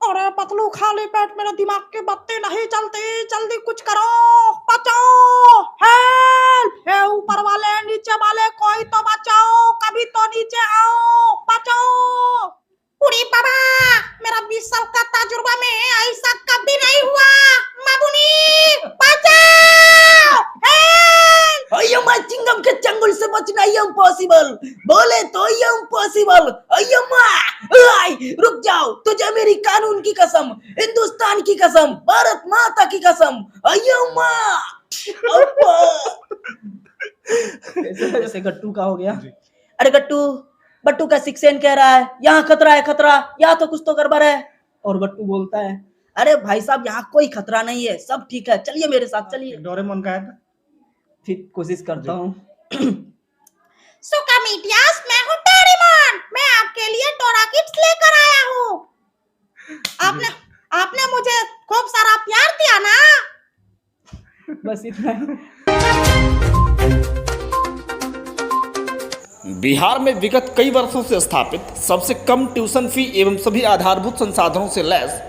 अरे पतलू, खाली पेट मेरे दिमाग के बत्ती नहीं चलती। जल्दी कुछ करो, बचाओ, हेल्प! हे ऊपर वाले, नीचे वाले, कोई तो बचाओ, कभी तो नीचे आओ, बचाओ। उड़ी बाबा, मेरा 20 साल का तजुर्बा में ऐसा कभी नहीं हुआ। मामुनी, बचाओ, हेल्प! अय्यम्मा, चिंगम के चंगुल से बचना इम्पॉसिबल। बोले तो इम्पॉसिबल। अय्यम्मा, रुक जाओ, तुझे मेरी कानून की कसम, हिंदुस्तान की कसम, भारत माता की कसम। अय्यम्मा, ऐसे गट्टू का हो गया। अरे गट्टू, बट्टू का सिक्सेन कह रहा है यहाँ खतरा है, खतरा, यहाँ तो कुछ तो गड़बड़ है। और गट्टू बोलता है, अरे भाई साहब, यहाँ कोई खतरा नहीं है, सब ठीक है, चलिए मेरे साथ, चलिए। डोरेमोन का है। फिर कोशिश करता हूँ। सुका मीटियास, मैं हूँ डोरेमोन। मैं आपके लिए डोरा किड्स लेकर आया हूँ। आपने मुझे खूब सारा प्यार दिया ना। बस इतना ही। बिहार में विगत कई वर्षों से स्थापित सबसे कम ट्यूशन फी एवं सभी आधारभूत संसाधनों से लैस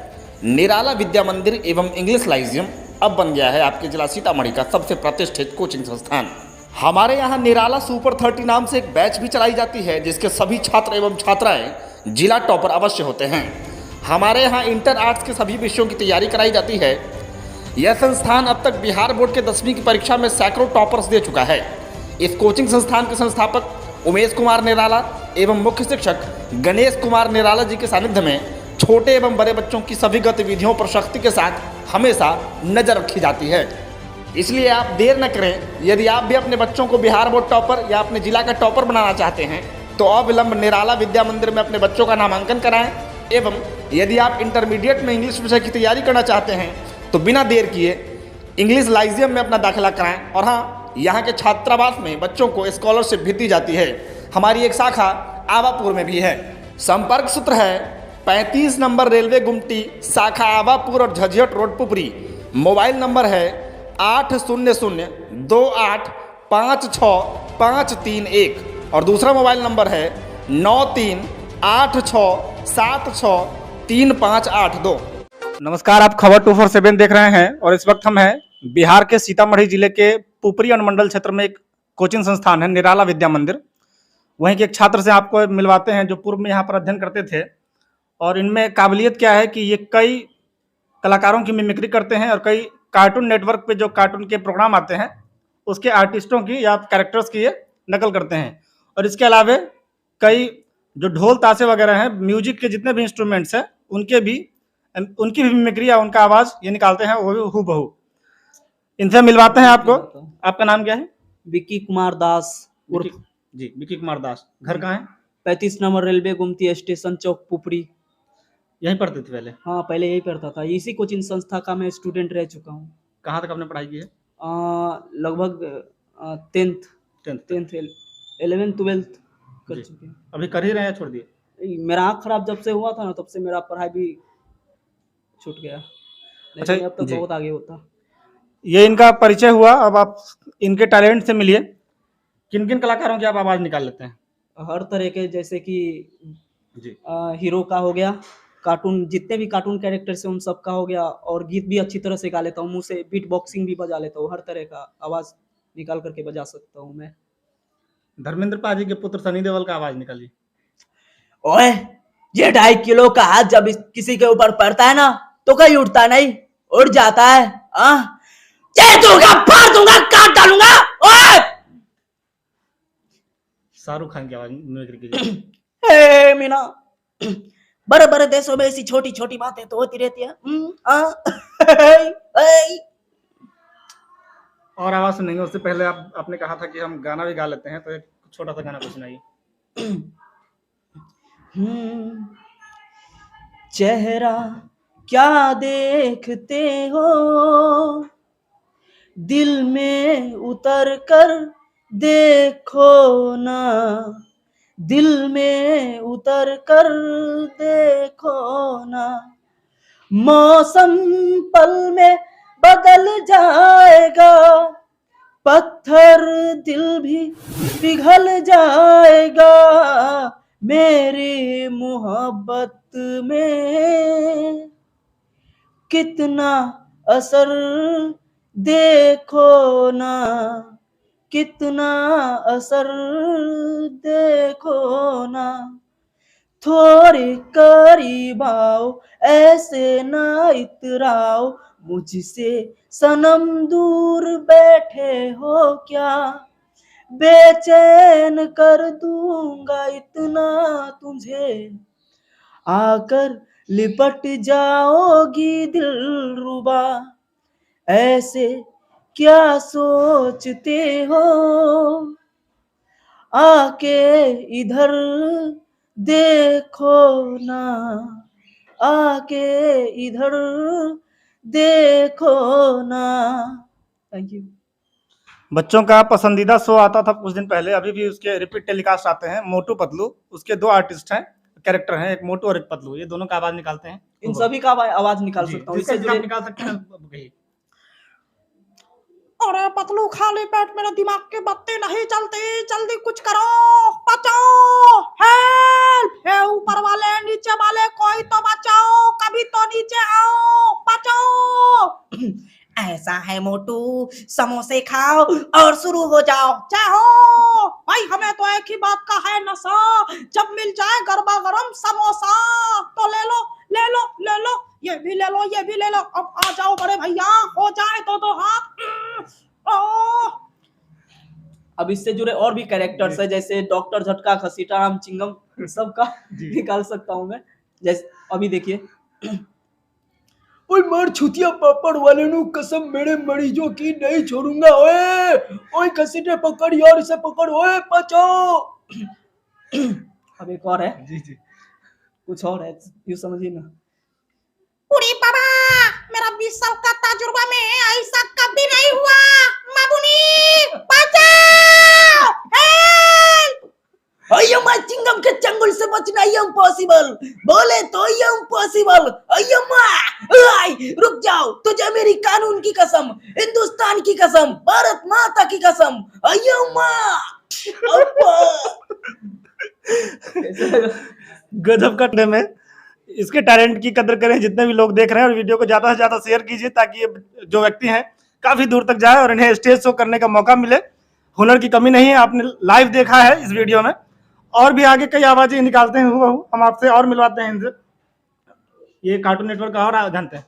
निराला विद्या मंदिर एवं इंग्लिश लाइजियम अब बन गया है आपके जिला सीतामढ़ी का सबसे प्रतिष्ठित कोचिंग संस्थान। हमारे यहाँ निराला सुपर 30 नाम से एक बैच भी चलाई जाती है, जिसके सभी छात्र एवं छात्राएं जिला टॉपर अवश्य होते हैं। हमारे यहाँ इंटर आर्ट्स के सभी विषयों की तैयारी कराई जाती है। यह संस्थान अब तक बिहार बोर्ड के 10वीं की परीक्षा में सैकड़ों टॉपर्स दे चुका है। इस कोचिंग संस्थान के संस्थापक उमेश कुमार निराला एवं मुख्य शिक्षक गणेश कुमार निराला जी के सानिध्य में छोटे एवं बड़े बच्चों की सभी गतिविधियों पर सख्ती के साथ हमेशा नजर रखी जाती है। इसलिए आप देर न करें। यदि आप भी अपने बच्चों को बिहार बोर्ड टॉपर या अपने जिला का टॉपर बनाना चाहते हैं तो अविलंब निराला विद्या मंदिर में अपने बच्चों का नामांकन कराएं। एवं यदि आप इंटरमीडिएट में इंग्लिश विषय की तैयारी करना चाहते हैं तो बिना देर किए इंग्लिश लाइजियम में अपना दाखिला कराएं। और हाँ, यहाँ के छात्रावास में बच्चों को स्कॉलरशिप भी दी जाती है। हमारी एक शाखा आवापुर में भी है। संपर्क सूत्र है 35 नंबर रेलवे गुमटी, शाखा आवापुर और Jhajjar road Pupri. Mobile number है 800-2856-531 और दूसरा मोबाइल नंबर है 9386763582। नमस्कार, आप खबर 247 देख रहे हैं और इस वक्त हम हैं बिहार के सीतामढ़ी जिले के पुपरी अनुमंडल क्षेत्र में एक कोचिंग संस्थान है निराला विद्या मंदिर। वहीं के एक छात्र से आपको मिलवाते हैं जो पूर्व में यहाँ पर अध्ययन करते थे। और इनमें काबिलियत क्या है कि ये कई कलाकारों की मिमिक्री करते हैं और कई कार्टून नेटवर्क पे जो कार्टून के प्रोग्राम आते हैं उसके आर्टिस्टों की या कैरेक्टर्स की ये नकल करते हैं। और इसके अलावा कई जो ढोल ताशे वगैरह हैं, म्यूजिक के जितने भी इंस्ट्रूमेंट्स हैं उनकी भी मिमिक्री या उनका आवाज़ ये निकालते हैं, वो भी हूबहू। इनसे मिलवाते हैं आपको। आपका नाम क्या है? विक्की कुमार दास। जी, विक्की कुमार दास। घर कहाँ है? 35 नंबर रेलवे गुमती स्टेशन चौक पुपरी। यहीं पढ़ते थे पहले? हाँ, पहले यही पढ़ता था। इसी कोचिंग संस्था का मैं स्टूडेंट रह चुका हूँ। कहाँ तक आपने पढ़ाई की है? लगभग 10th 11th 12th कर चुके हैं। अभी कर ही रहे हैं, छोड़ दिए? मेरा आँख खराब जब से हुआ था ना, तब से मेरा पढ़ाई भी छूट गया। अच्छा, अब तो बहुत आगे होता। ये इनका परिचय हुआ। अब आप इनके टैलेंट से मिलिए। किन किन कलाकारों की आप आवाज़ निकाल लेते हैं? हर तरह के, जैसे कि जी, हीरो का हो गया, कार्टून जितने भी कार्टून कैरेक्टर्स हैं उन सब का हो गया, और गीत भी अच्छी तरह से गा लेता हूँ। मुंह से बीट बॉक्सिंग भी बजा लेता हूँ। हर तरह का आवाज़ निकाल करके बजा सकता हूँ मैं। धर्मेंद्र पाजी के पुत्र सनी देओल का आवाज़ निकालिए। ओए, ये 2.5 किलो का हाथ जब किसी के ऊपर पड़ता है ना तो कहीं उठता नहीं, उड़ जाता है। चेर दूंगा, फाड़ दूंगा, काट डालूंगा। ओए! शाहरुख खान की आवाज मिमिक्री कीजिए। हे मीना, बड़े बड़े देशों में ऐसी छोटी छोटी बातें तो होती रहती है। और आवाज सुनेंगे, उससे पहले आपने कहा था कि हम गाना भी गा लेते हैं, तो एक छोटा सा गाना कुछ सुनाइए। चेहरा क्या देखते हो, दिल में उतर कर देखो ना, दिल में उतर कर देखो ना, मौसम पल में बदल जाएगा, पत्थर दिल भी पिघल जाएगा, मेरी मोहब्बत में कितना असर देखो ना, कितना असर देखो ना, थोड़ी करीब आओ, ऐसे ना इतराओ मुझसे, सनम दूर बैठे हो क्या, बेचैन कर दूंगा इतना तुझे, आकर लिपट जाओगी दिलरुबा, ऐसे क्या सोचते हो, आके इधर देखो ना, आके इधर देखो ना। Thank you. बच्चों का पसंदीदा शो आता था कुछ दिन पहले, अभी भी उसके रिपीट टेलीकास्ट आते हैं, मोटू पतलू। उसके दो आर्टिस्ट हैं, कैरेक्टर हैं, एक मोटू और एक पतलू। ये दोनों का आवाज निकालते हैं। इन सभी का आवाज निकाल जी, सकता हूँ। जिसका इससे जिसका आप जुड़े निकाल सकते हैं कहिए। अरे पतलू, खाली पेट मेरे दिमाग के बत्ते नहीं चलते, जल्दी कुछ करो, बचाओ, हेल्प, हे ऊपर वाले नीचे वाले कोई तो बचाओ, कभी तो नीचे आओ, बचाओ। ऐसा है मोटू, समोसे खाओ और शुरू हो जाओ, चाहो भाई, हमें तो एक ही बात का है नशा, जब मिल जाए गरबा गरम समोसा तो ले लो, ले लो, ले लो, ये भी ले लो, ये भी ले लो, अब आ जाओ बड़े भैया, हो जाए तो हाथ। अब इससे जुड़े और भी कैरेक्टर्स है, जैसे डॉक्टर झटका, खसीटाराम, चिंगम, सबका निकाल सकता हूँ मैं। जैसे अभी देखिए, ओए मार छुतिया पापड़ वाले नु कसम, मेरे मरीजों की नहीं छोड़ूंगा, ओए ओए खसीटे पकड़ यार, इसे पकड़, ओए बचाओ। अब एक और है, जी जी, कुछ और है, यू समझिए ना। उड़ी बाबा, मेरा 20 साल का तजुर्बा में ऐसा कभी नहीं हुआ, मामुनी बचाओ, हेल्प। अय्यो माय चिंगम के चंगुल से बचना इम्पॉसिबल, बोले तो इम्पॉसिबल, अय्यो माय, रुक जाओ, तुझे मेरी कानून की कसम, हिंदुस्तान की कसम, भारत माता की कसम, अय्यो माय, गजब कटने में। इसके टैलेंट की कदर करें जितने भी लोग देख रहे हैं, और वीडियो को ज्यादा से ज्यादा शेयर कीजिए, ताकि ये जो व्यक्ति हैं काफी दूर तक जाए और इन्हें स्टेज शो करने का मौका मिले। हुनर की कमी नहीं है, आपने लाइव देखा है इस वीडियो में। और भी आगे कई आवाजें निकालते हैं हूबहू, हम आपसे और मिलवाते हैं इनसे। ये कार्टून नेटवर्क का और जानते हैं।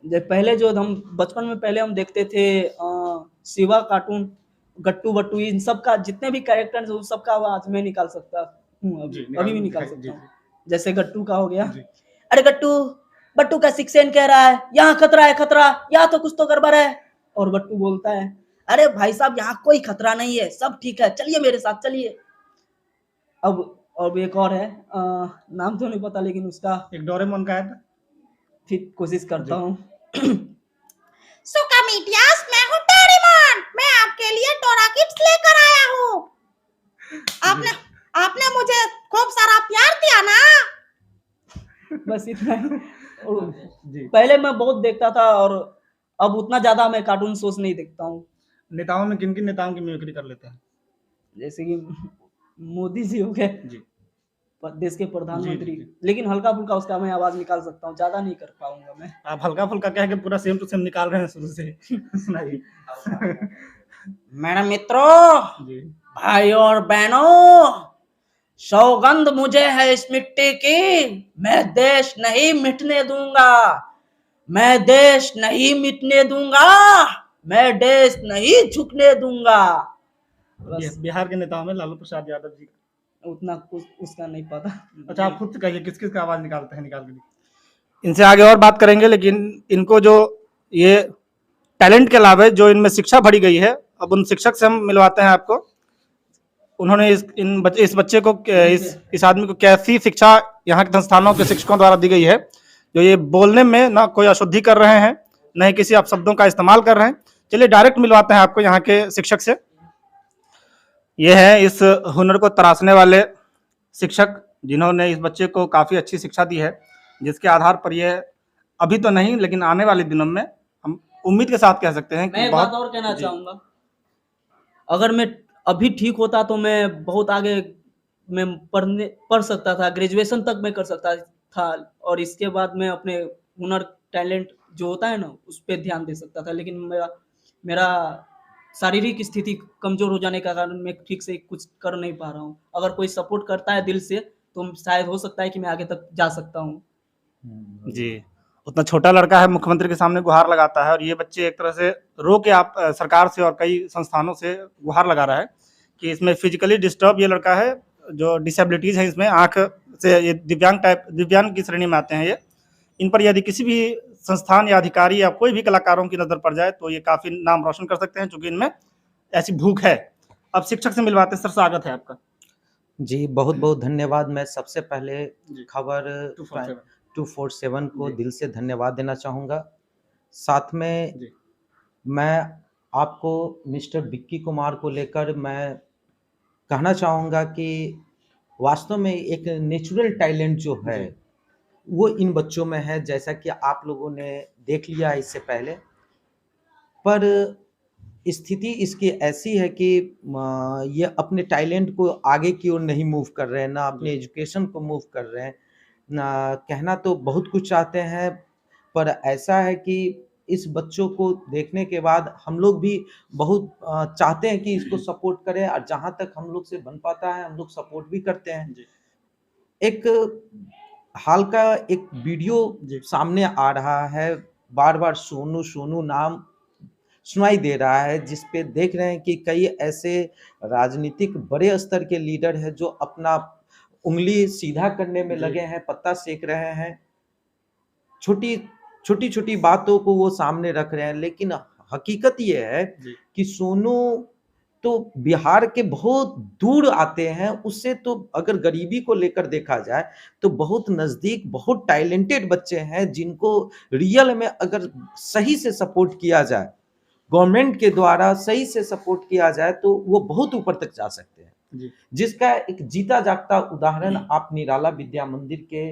जब पहले जो हम बचपन में पहले हम देखते थे, शिवा कार्टून, गट्टू बट्टू, इन सब का जितने भी कैरेक्टर हैं, उन सब का आवाज मैं निकाल सकता हूँ, अभी भी निकाल सकता हूँ। जैसे गट्टू का हो गया, अरे गट्टू, बट्टू का सिक्सेन कह रहा है यहाँ खतरा है, खतरा, यहाँ तो कुछ तो गड़बड़ है, और बट्टू बोलता है, अरे भाई साहब यहाँ कोई खतरा नहीं है, सब ठीक है, चलिए मेरे साथ चलिए। अब एक और है, नाम तो नहीं पता, लेकिन उसका एक डोरेमोन का है, फिर कोशिश करता हूँ। सुका मीटियास, मैं हूँ डोरेमोन, मैं आपके लिए डोरा किड्स लेकर आया हूँ। आपने मुझे खूब सारा प्यार दिया ना। बस इतना ही। पहले मैं बहुत देखता था, और अब उतना ज्यादा मैं कार्टून शोज नहीं देखता हूँ। नेताओं में किन किन नेताओं की मिमिक्री कर लेते हैं? जैसे कि मोदी जी हो गए, जी, देश के प्रधानमंत्री, जी। लेकिन हल्का फुल्का उसका मैं आवाज निकाल सकता हूँ, ज्यादा नहीं कर पाऊंगा मैं। आप हल्का फुल्का कह के पूरा सेम टू सेम निकाल रहे हैं शुरू से। सुनाइए। मेरे मित्रों, जी, भाई और बहनों, सौगंध मुझे है इस मिट्टी की, मैं देश नहीं मिटने दूंगा, मैं देश नहीं मिटने दूंगा, मैं देश नहीं झुकने दूंगा। बस बिहार के नेताओं में लालू प्रसाद यादव जी का। उतना कुछ उसका नहीं पता। अच्छा, आप खुद से कहिए किस किस का आवाज निकालते हैं, निकाल के दीजिए। इनसे आगे और बात करेंगे, लेकिन इनको जो ये टैलेंट के अलावा जो इनमें शिक्षा भरी गई है, अब उन शिक्षक से हम मिलवाते हैं आपको। उन्होंने इस बच्चे को, इस आदमी को कैसी शिक्षा यहाँ के संस्थानों के शिक्षकों द्वारा दी गई है, जो ये बोलने में ना कोई अशुद्धि कर रहे हैं, न ही किसी आप शब्दों का इस्तेमाल कर रहे हैं। चलिए डायरेक्ट मिलवाते हैं आपको यहाँ के शिक्षक से। ये है इस हुनर को तराशने वाले शिक्षक, जिन्होंने इस बच्चे को काफ़ी अच्छी शिक्षा दी है, जिसके आधार पर ये अभी तो नहीं, लेकिन आने वाले दिनों में हम उम्मीद के साथ कह सकते हैं कि मैं एक बात और कहना चाहूंगा, अगर मैं अभी ठीक होता तो मैं बहुत आगे मैं पढ़ सकता था, ग्रेजुएशन तक मैं कर सकता था और इसके बाद मैं अपने हुनर, टैलेंट जो होता है ना, उस पे ध्यान दे सकता था। लेकिन मेरा शारीरिक स्थिति कमज़ोर हो जाने का कारण मैं ठीक से कुछ कर नहीं पा रहा हूँ। अगर कोई सपोर्ट करता है दिल से, तो शायद हो सकता है कि मैं आगे तक जा सकता हूँ। जी, उतना छोटा लड़का है, मुख्यमंत्री के सामने गुहार लगाता है और ये बच्चे एक तरह से रो के आप सरकार से और कई संस्थानों से गुहार लगा रहा है कि इसमें फिजिकली डिस्टर्ब ये लड़का है, जो डिसेबिलिटीज़ है इसमें, आँख से ये दिव्यांग की श्रेणी में आते हैं ये। इन पर यदि किसी भी संस्थान या अधिकारी या कोई भी कलाकारों की नज़र पड़ जाए तो ये काफ़ी नाम रोशन कर सकते हैं, चूँकि इनमें ऐसी भूख है। अब शिक्षक से मिलवाते हैं। सर, स्वागत है आपका। जी, बहुत-बहुत धन्यवाद। मैं सबसे पहले जी। खबर 247 247 को जी। दिल से धन्यवाद देना चाहूँगा। साथ में जी। मैं आपको मिस्टर विक्की कुमार को लेकर मैं कहना चाहूँगा कि वास्तव में एक नेचुरल टैलेंट जो है, जी। वो इन बच्चों में है, जैसा कि आप लोगों ने देख लिया है इससे पहले। पर स्थिति इसकी ऐसी है कि ये अपने टैलेंट को आगे की ओर नहीं मूव कर रहे हैं, ना अपने एजुकेशन को मूव कर रहे हैं, ना कहना तो बहुत कुछ चाहते हैं, पर ऐसा है कि इस बच्चों को देखने के बाद हम लोग भी बहुत चाहते हैं कि इसको सपोर्ट करें और जहाँ तक हम लोग से बन पाता है, हम लोग सपोर्ट भी करते हैं। जी। एक हाल का एक वीडियो जी। सामने आ रहा है, बार-बार सोनू, सोनू नाम सुनाई दे रहा है, जिस पे देख रहे हैं कि कई ऐसे राजनीतिक बड़े स्तर के लीडर हैं जो अपना उँगली सीधा करने में जी। लगे हैं, पत्ता सेक रहे हैं। छोटी-छोटी बातों को वो सामने रख रहे हैं, लेकिन हकीकत ये है जी। कि सोनू तो बिहार के बहुत दूर आते हैं, उससे तो अगर गरीबी को लेकर देखा जाए, तो बहुत नज़दीक, बहुत टैलेंटेड बच्चे हैं, जिनको रियल में अगर सही से सपोर्ट किया जाए, गवर्नमेंट के द्वारा सही से सपोर्ट किया जाए, तो वो बहुत ऊपर तक जा सकते हैं। जी। जिसका एक जीता जागता उदाहरण आप निराला विद्या मंदिर के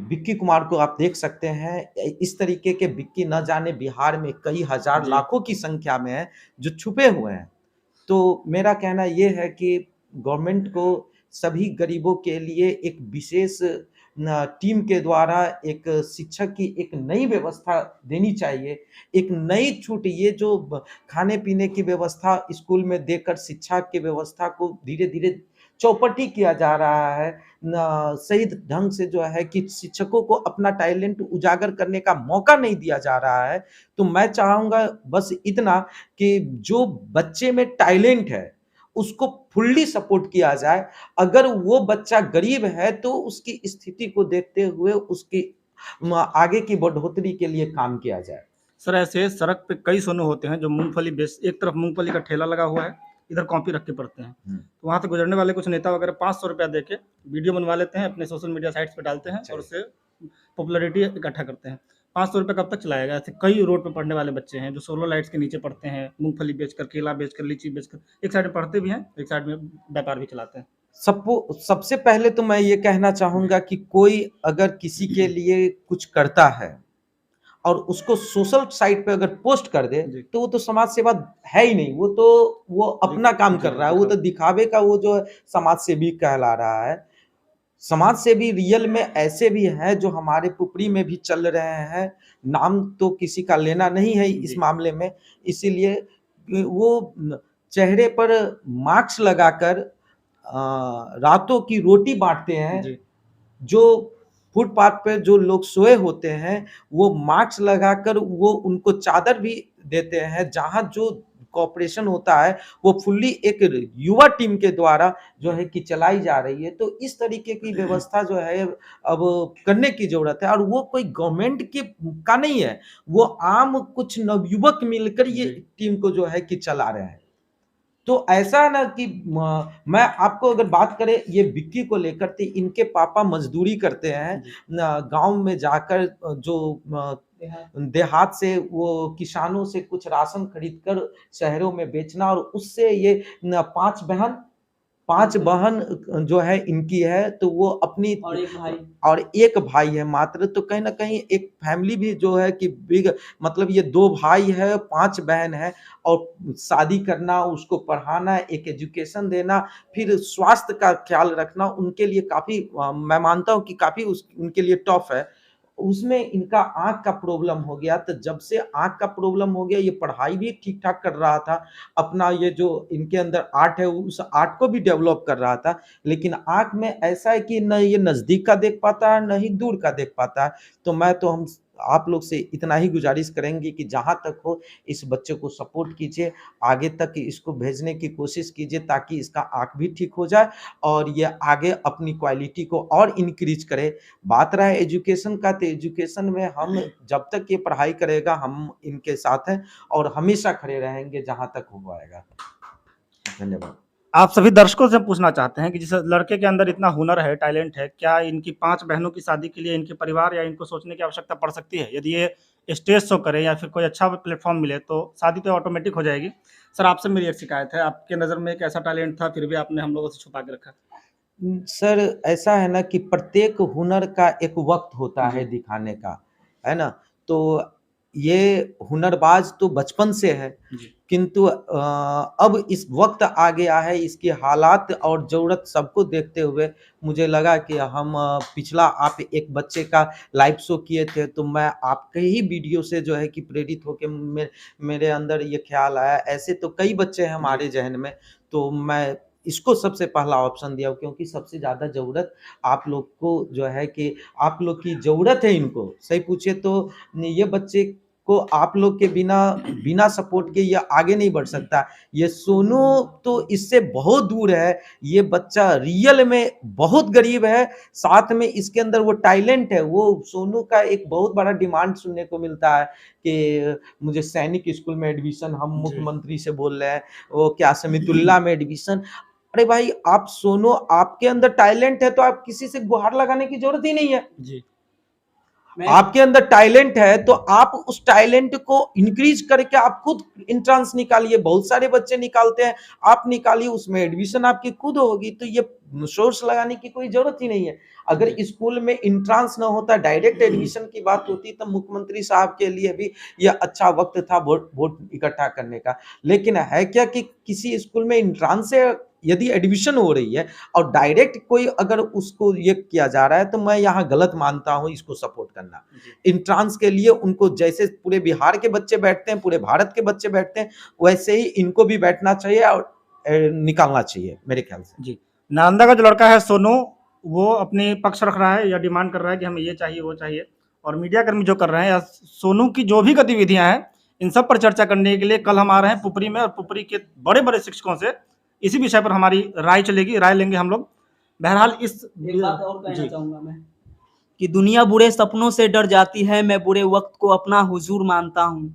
विक्की कुमार को आप देख सकते हैं। इस तरीके के विक्की न जाने बिहार में कई हजार जी। लाखों की संख्या में हैं, जो छुपे हुए हैं। तो मेरा कहना ये है कि गवर्नमेंट को सभी गरीबों के लिए एक विशेष टीम के द्वारा एक शिक्षक की एक नई व्यवस्था देनी चाहिए। एक नई छूट, ये जो खाने-पीने की व्यवस्था स्कूल में देकर शिक्षा की व्यवस्था को धीरे-धीरे चौपटी किया जा रहा है। सही ढंग से जो है कि शिक्षकों को अपना टैलेंट उजागर करने का मौका नहीं दिया जा रहा है। तो मैं चाहूँगा बस इतना कि जो बच्चे में टैलेंट है, उसको फुल्ली सपोर्ट किया जाए। अगर वो बच्चा गरीब है तो उसकी स्थिति को देखते हुए उसकी आगे की बढ़ोतरी के लिए काम किया जाए। सर, ऐसे सड़क पे कई सोनू होते हैं जो मूंगफली बेच, एक तरफ मूंगफली का ठेला लगा हुआ है, इधर कॉपी रख के पढ़ते हैं। तो वहाँ से गुजरने वाले कुछ नेता वगैरह 500 रुपया दे के वीडियो बनवा लेते हैं, अपने सोशल मीडिया साइट्स पे डालते हैं और उससे पॉपुलैरिटी इकट्ठा करते हैं। 500 रुपये कब तक चलाएगा? ऐसे कई रोड पे पढ़ने वाले बच्चे हैं जो सोलर लाइट्स के नीचे पढ़ते हैं, मूंगफली बेचकर, केला बेचकर, लीची बेचकर, एक साइड में पढ़ते भी हैं, एक साइड में व्यापार भी चलाते हैं। सबसे पहले तो मैं ये कहना चाहूँगा कि कोई अगर किसी के लिए कुछ करता है और उसको सोशल साइट पे अगर पोस्ट कर दे, जी। तो वो तो समाज सेवा है ही नहीं, वो अपना काम कर रहा है, वो तो दिखावे का वो जो है समाज सेवी कहला रहा है। समाज सेवी रियल में ऐसे भी हैं जो हमारे पुपरी में भी चल रहे हैं, नाम तो किसी का लेना नहीं है इस जी। मामले में, इसीलिए वो चेहरे पर मास्क लगाकर रातों की रोटी बाँटते हैं। जी। जो फुटपाथ पे जो लोग सोए होते हैं, वो मास्क लगाकर वो उनको चादर भी देते हैं। जहाँ जो कोऑपरेशन होता है, वो फुल्ली एक युवा टीम के द्वारा जो है कि चलाई जा रही है। तो इस तरीके की व्यवस्था जो है अब करने की ज़रूरत है और वो कोई गवर्नमेंट की का नहीं है, वो आम कुछ नवयुवक मिलकर ये जी। टीम को जो है कि चला रहे हैं। तो ऐसा है ना कि मैं आपको अगर बात करें ये विक्की को लेकर, तो इनके पापा मजदूरी करते हैं गांव में जाकर, जो देहात से वो किसानों से कुछ राशन खरीदकर शहरों में बेचना, और उससे ये 5 5 बहन जो है इनकी है, तो वो अपनी और एक भाई है मात्र। तो कहीं न कहीं एक फैमिली भी जो है कि बिग, मतलब ये 2 भाई है, 5 बहन है, और शादी करना, उसको पढ़ाना, एक एजुकेशन देना, फिर स्वास्थ्य का ख्याल रखना उनके लिए काफ़ी मैं मानता हूँ कि काफ़ी उनके लिए टफ है। उसमें इनका आँख का प्रॉब्लम हो गया, तो जब से आँख का प्रॉब्लम हो गया, ये पढ़ाई भी ठीक-ठाक कर रहा था। अपना ये जो इनके अंदर आर्ट है, उस आर्ट को भी डेवलप कर रहा था। लेकिन आँख में ऐसा है कि न ये नज़दीक का देख पाता है, न ही दूर का देख पाता है। तो मैं तो हम आप लोग से इतना ही गुज़ारिश करेंगे कि जहाँ तक हो इस बच्चे को सपोर्ट कीजिए, आगे तक इसको भेजने की कोशिश कीजिए, ताकि इसका आँख भी ठीक हो जाए और ये आगे अपनी क्वालिटी को और इंक्रीज़ करे। बात रहा है एजुकेशन का, तो एजुकेशन में हम जब तक ये पढ़ाई करेगा, हम इनके साथ हैं और हमेशा खड़े रहेंगे जहाँ तक हो पाएगा। धन्यवाद। आप सभी दर्शकों से पूछना चाहते हैं कि जिस लड़के के अंदर इतना हुनर है, टैलेंट है, क्या इनकी 5 बहनों की शादी के लिए इनके परिवार या इनको सोचने की आवश्यकता पड़ सकती है? यदि ये स्टेज शो करे या फिर कोई अच्छा प्लेटफ़ॉर्म मिले, तो शादी तो ऑटोमेटिक हो जाएगी। सर, आपसे मेरी एक शिकायत है, आपके नज़र में एक ऐसा टैलेंट था, फिर भी आपने हम लोगों से छुपा के रखा। सर, ऐसा है ना कि प्रत्येक हुनर का एक वक़्त होता है दिखाने का, है ना? तो ये हुनरबाज़ तो बचपन से है, जी। किंतु अब इस वक़्त आ गया है, इसकी हालात और ज़रूरत सबको देखते हुए मुझे लगा कि हम पिछला आप एक बच्चे का लाइव शो किए थे, तो मैं आपके ही वीडियो से जो है कि प्रेरित होके मेरे अंदर ये ख़्याल आया। ऐसे तो कई बच्चे हैं हमारे ज़हन में, तो मैं इसको सबसे पहला ऑप्शन दिया, क्योंकि सबसे ज़्यादा ज़रूरत आप लोग को जो है कि आप लोग की ज़रूरत है इनको। सही पूछिए तो ये बच्चे को आप लोग के बिना सपोर्ट के ये आगे नहीं बढ़ सकता। ये सोनू तो इससे बहुत दूर है, ये बच्चा रियल में बहुत गरीब है, साथ में इसके अंदर वो टैलेंट है। वो सोनू का एक बहुत बड़ा डिमांड सुनने को मिलता है कि मुझे सैनिक स्कूल में एडमिशन, हम मुख्यमंत्री से बोल रहे हैं, वो क्या समीतुल्लाह में एडमिशन। अरे भाई, आप सोनू, आपके अंदर टैलेंट है तो आप किसी से गुहार लगाने की ज़रूरत ही नहीं है। जी। आपके अंदर टैलेंट है तो आप उस टैलेंट को इंक्रीज करके आप खुद एंट्रेंस निकालिए। बहुत सारे बच्चे निकालते हैं, आप निकालिए, उसमें एडमिशन आपकी खुद होगी। तो ये सोर्स लगाने की कोई जरूरत ही नहीं है। अगर स्कूल में एंट्रेंस ना होता, डायरेक्ट एडमिशन की बात होती, तो मुख्यमंत्री साहब के लिए भी यह अच्छा वक्त था वोट इकट्ठा करने का। लेकिन है क्या कि किसी स्कूल में एंट्रेंस से यदि एडमिशन हो रही है और डायरेक्ट कोई अगर उसको ये किया जा रहा है, तो मैं यहाँ गलत मानता हूँ इसको सपोर्ट करना। एंट्रेंस के लिए उनको जैसे पूरे बिहार के बच्चे बैठते हैं, पूरे भारत के बच्चे बैठते हैं, वैसे ही इनको भी बैठना चाहिए और निकालना चाहिए मेरे ख्याल से। जी। नालंदा का जो लड़का है सोनू, वो अपनी पक्ष रख रहा है या डिमांड कर रहा है कि हमें ये चाहिए, वो चाहिए, और मीडिया कर्मी जो कर रहे हैं या सोनू की जो भी गतिविधियां हैं, इन सब पर चर्चा करने के लिए कल हम आ रहे हैं पुपरी में, और पुपरी के बड़े-बड़े शिक्षकों से इसी विषय पर हमारी राय चलेगी, राय लेंगे हम लोग। बहरहाल इस एक बात और कहना जी। चाहूंगा मैं कि दुनिया बुरे सपनों से डर जाती है, मैं बुरे वक्त को अपना हुजूर मानता हूँ।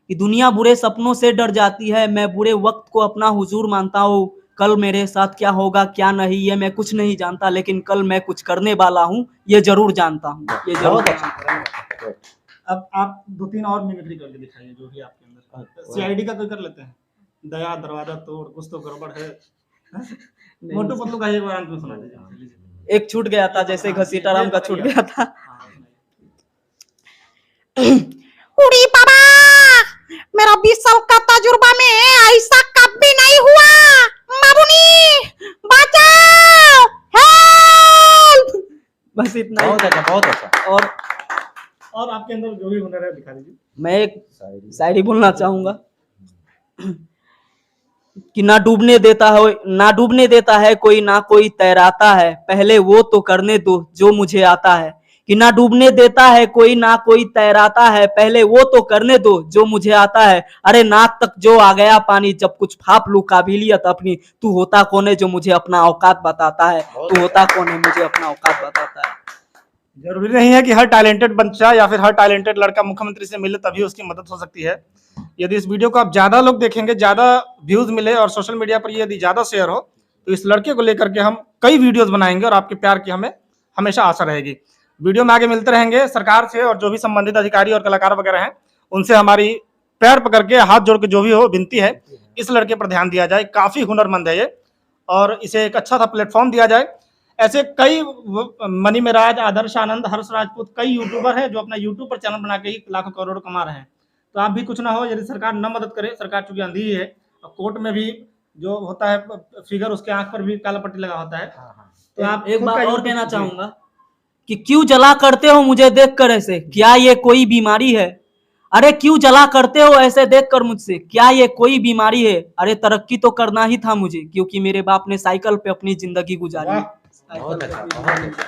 कि दुनिया बुरे सपनों से डर जाती है, मैं बुरे वक्त को अपना हुजूर मानता हूँ। कल मेरे साथ क्या होगा क्या नहीं ये मैं कुछ नहीं जानता, लेकिन कल मैं कुछ करने वाला हूँ ये जरूर जानता हूँ। ये जरूर जानता हूँ। अब आप 2-3 और मिमिक्री करके दिखाइए जो भी आपके अंदर। सीआईडी का कोई कर लेते हैं, दया दरवाजा तोड़, कुछ तो गड़बड़ है। मोटू पतलू का एक बार अंत में सुना दीजिए। एक छूट गया था, जैसे घसीटा राम का छूट गया था। उड़ी बाबा, मेरा 20 साल का तजुर्बा में ऐसा कभी नहीं हुआ। मामुनी बचाओ, हेल्प। बस इतना ही। बहुत अच्छा, बहुत अच्छा। और आपके अंदर जो भी हुनर है दिखा दीजिए। मैं एक शायरी बोलना चाहूंगा कि ना डूबने देता है कोई, ना कोई तैराता है, पहले वो तो करने दो जो मुझे आता है। कि ना डूबने देता है कोई, ना कोई तैराता है, पहले वो तो करने दो जो मुझे आता है। अरे नाक तक जो आ गया पानी, जब कुछ फाप लूं काबिलियत अपनी, तू होता कौन है जो मुझे अपना औकात बताता है, तू होता कौन है मुझे अपना औकात बताता है। जरूरी नहीं है कि हर टैलेंटेड बच्चा या फिर हर टैलेंटेड लड़का मुख्यमंत्री से मिले तभी उसकी मदद हो सकती है। यदि इस वीडियो को आप ज्यादा लोग देखेंगे, ज्यादा व्यूज मिले और सोशल मीडिया पर यदि ज्यादा शेयर हो, तो इस लड़के को लेकर के हम कई वीडियोस बनाएंगे और आपके प्यार की हमें हमेशा आशा रहेगी। वीडियो में आगे मिलते रहेंगे। सरकार से और जो भी संबंधित अधिकारी और कलाकार वगैरह हैं, उनसे हमारी पैर पकड़ के हाथ जोड़ के जो भी हो विनती है, इस लड़के पर ध्यान दिया जाए। काफी हुनरमंद है ये और इसे एक अच्छा सा प्लेटफॉर्म दिया जाए। ऐसे कई मनी मेराज, आदर्श आनंद, हर्ष राजपूत, कई यूट्यूबर हैं जो अपना यूट्यूब पर चैनल बना के ही लाखों करोड़ कमा रहे हैं। तो आप भी कुछ ना हो, यदि सरकार न मदद करे, सरकार चूंकि अंधी ही है, और कोर्ट में भी जो होता है फिगर, उसके आंख पर भी काला पट्टी लगा होता है। तो आप एक खुद बात का और YouTube- कहना जी। चाहूंगा कि क्यों जला करते हो मुझे देखकर ऐसे, क्या ये कोई बीमारी है? अरे क्यों जला करते हो ऐसे देखकर मुझसे, क्या ये कोई बीमारी है? अरे तरक्की तो करना ही था मुझे, क्योंकि मेरे बाप ने साइकिल पे अपनी जिंदगी गुजारी है। बहुत अच्छा, बहुत अच्छा।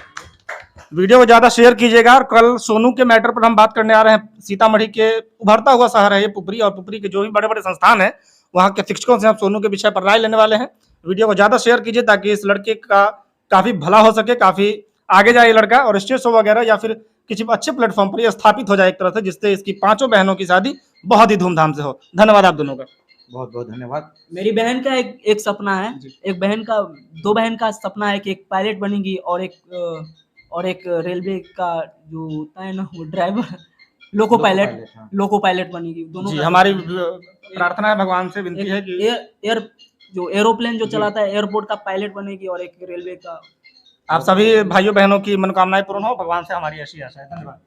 वीडियो को ज्यादा शेयर कीजिएगा। और कल सोनू के मैटर पर हम बात करने आ रहे हैं। सीतामढ़ी के उभरता हुआ शहर है ये पुपरी, और पुपरी के जो भी बड़े बड़े संस्थान हैं वहाँ के शिक्षकों से हम सोनू के विषय पर राय लेने वाले हैं। वीडियो को ज्यादा शेयर कीजिए ताकि इस लड़के का काफी भला हो सके, काफी आगे जाए ये लड़का, और स्टेज शो वगैरह या फिर किसी अच्छे प्लेटफॉर्म पर ये स्थापित हो जाए एक तरह से, जिससे इसकी 5 बहनों की शादी बहुत ही धूमधाम से हो। धन्यवाद आप दोनों का। बहुत बहुत धन्यवाद। मेरी बहन का एक सपना है, एक बहन का, 2 बहन का सपना है कि एक पायलट बनेगी और एक रेलवे का जो होता है ना, वो ड्राइवर, लोको पायलट, हाँ। लोको पायलट बनेगी। दोनों जी, का हमारी प्रार्थना है, भगवान से विनती है कि एयर जो एरोप्लेन जो चलाता है, एयरपोर्ट का पायलट बनेगी, और एक रेलवे का। आप सभी भाइयों बहनों की मनोकामनाएं पूर्ण हो, भगवान से हमारी ऐसी आशा है। धन्यवाद।